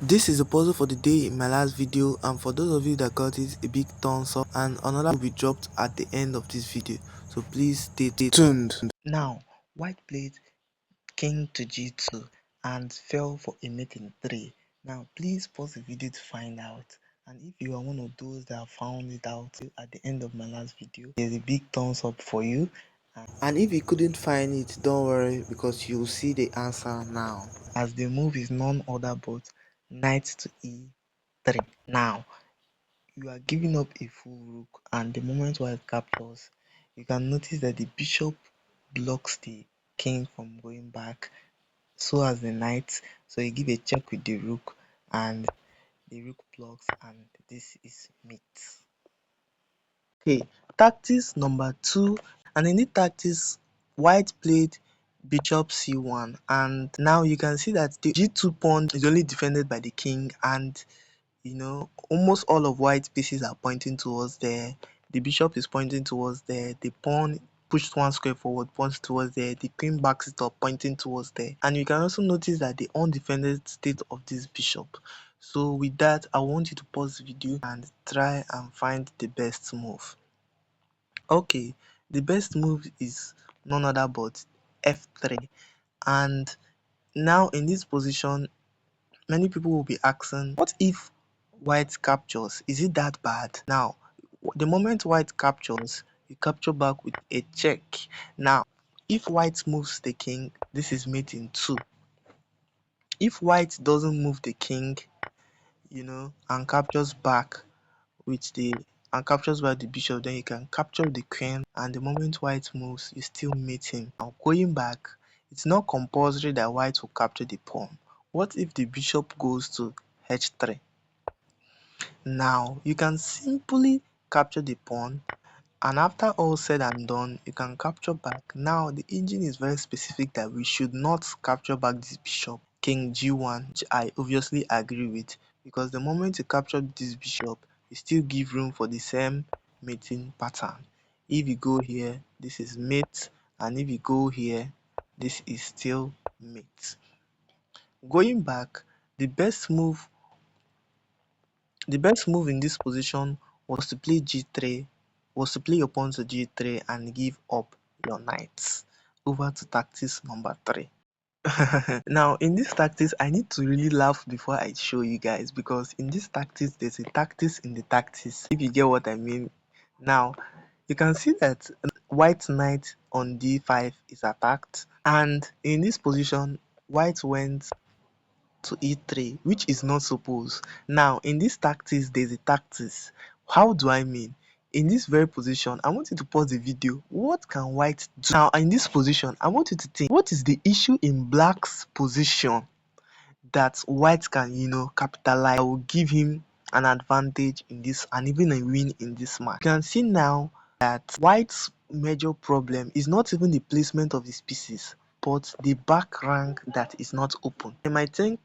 This is the puzzle for the day in my last video, and for those of you that got it, a big thumbs up, and another will be dropped at the end of this video, so please stay tuned. Now, white played king to g2 and fell for a mate in 3. Now, please pause the video to find out. And if you are one of those that found it out at the end of my last video, there's a big thumbs up for you. And if you couldn't find it, don't worry, because you'll see the answer now. As the move is none other but knight to e3. Now, you are giving up a full rook, and the moment white captures, you can notice that the bishop blocks the king from going back, so as the knight. So you give a check with the rook, and the rook blocks, and this is mate. Okay, tactics number 2, and in this tactics, white played bishop c1, and now you can see that the g2 pawn is only defended by the king, and almost all of white pieces are pointing towards there. The bishop is pointing towards there. The pawn pushed one square forward, points towards there. The queen backs it up, pointing towards there. And you can also notice that the undefended state of this bishop. So with that, I want you to pause the video and try and find the best move. Okay, the best move is none other but f3. And now in this position, many people will be asking, what if white captures? Is it that bad? Now, the moment white captures, you capture back with a check. Now, if white moves the king, this is mate in 2. If white doesn't move the king, and captures back with the and captures by the bishop, then you can capture the queen, and the moment white moves, you still mate him. Now, going back, it's not compulsory that white will capture the pawn. What if the bishop goes to h3? Now, you can simply capture the pawn, and after all said and done, you can capture back. Now, the engine is very specific that we should not capture back this bishop. King g1, which I obviously agree with, because the moment you capture this bishop, you still give room for the same mating pattern. If you go here, this is mate, and if you go here, this is still mate. Going back, the best move in this position was to play g3, was to play your pawn to g3 and give up your knights. Over to tactics number 3. Now, in this tactics, I need to really laugh before I show you guys, because in this tactics, there's a tactics in the tactics, if you get what I mean. Now, you can see that white knight on d5 is attacked, and in this position, white went to e3, which is not supposed. Now, in this tactics, there's a tactics. How do I mean? In this very position, I want you to pause the video. What can white do? Now, in this position, I want you to think, what is the issue in black's position that white can, capitalize? I will give him an advantage in this and even a win in this match. You can see now that white's major problem is not even the placement of his pieces, but the back rank that is not open. You might think,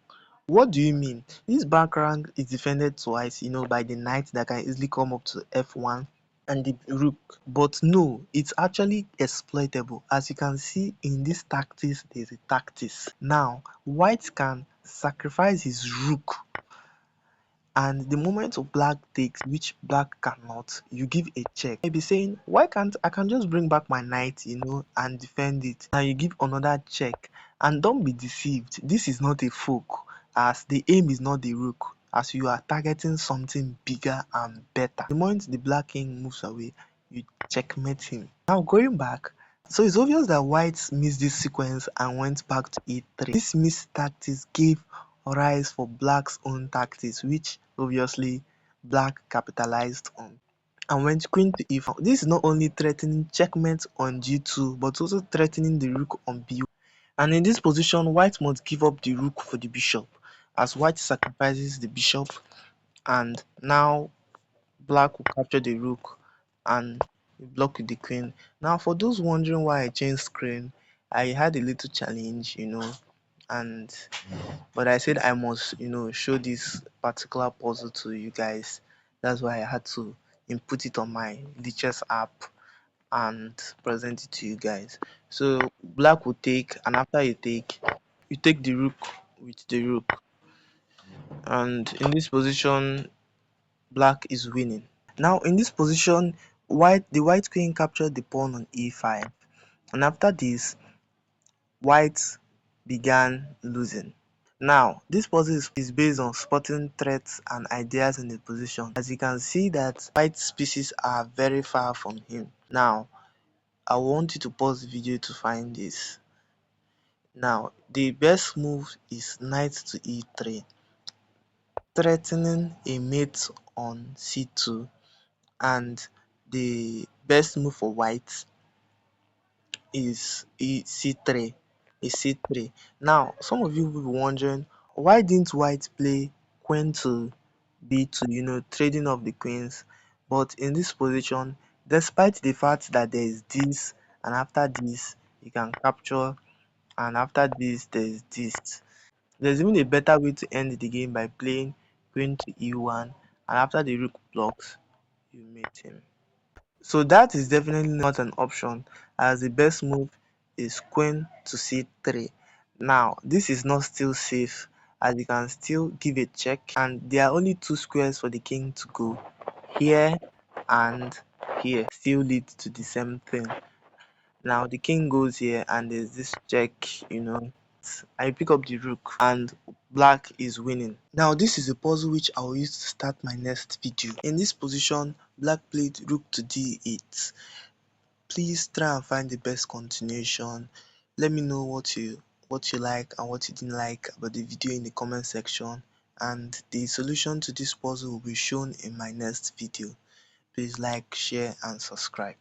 what do you mean? This back rank is defended twice, by the knight that can easily come up to f1 and the rook. But no, it's actually exploitable. As you can see in this tactics, there's a tactics. Now, white can sacrifice his rook, and the moment of black takes, which black cannot, you give a check. You'll be saying, why can't I can just bring back my knight, and defend it? Now you give another check, and don't be deceived. This is not a fork, as the aim is not the rook, as you are targeting something bigger and better. The moment the black king moves away, you checkmate him. Now going back, so it's obvious that white missed this sequence and went back to e3. This missed tactics gave rise for black's own tactics, which obviously black capitalized on, and went queen to e4. This is not only threatening checkmate on g2, but also threatening the rook on b1. And in this position, white must give up the rook for the bishop, as white sacrifices the bishop, and now black will capture the rook and block with the queen. Now, for those wondering why I changed screen, I had a little challenge, and but I said I must, show this particular puzzle to you guys. That's why I had to input it on my chess app and present it to you guys. So black will take, and after you take the rook with the rook. and in this position black is winning. Now in this position, the white queen captured the pawn on e5, and after this, white began losing. Now this puzzle is based on spotting threats and ideas in the position. As you can see that white's pieces are very far from him. Now I want you to pause the video to find this. Now the best move is knight to e3, threatening a mate on c2, and the best move for white is c3. Is c3. Now some of you will be wondering, why didn't white play queen to b2, trading off the queens? But in this position, despite the fact that there is this, and after this you can capture, and after this there is this, there's even a better way to end the game by playing queen to e1, and after the rook blocks, you mate him. So that is definitely not an option, as the best move is queen to c3. Now this is not still safe, as you can still give a check, and there are only two squares for the king to go. Here and here still leads to the same thing. Now the king goes here and there's this check. I pick up the rook and black is winning. Now this is a puzzle which I will use to start my next video. In this position, black played rook to d8. Please try and find the best continuation. Let me know what you like and what you didn't like about the video in the comment section, and the solution to this puzzle will be shown in my next video. Please like, share and subscribe.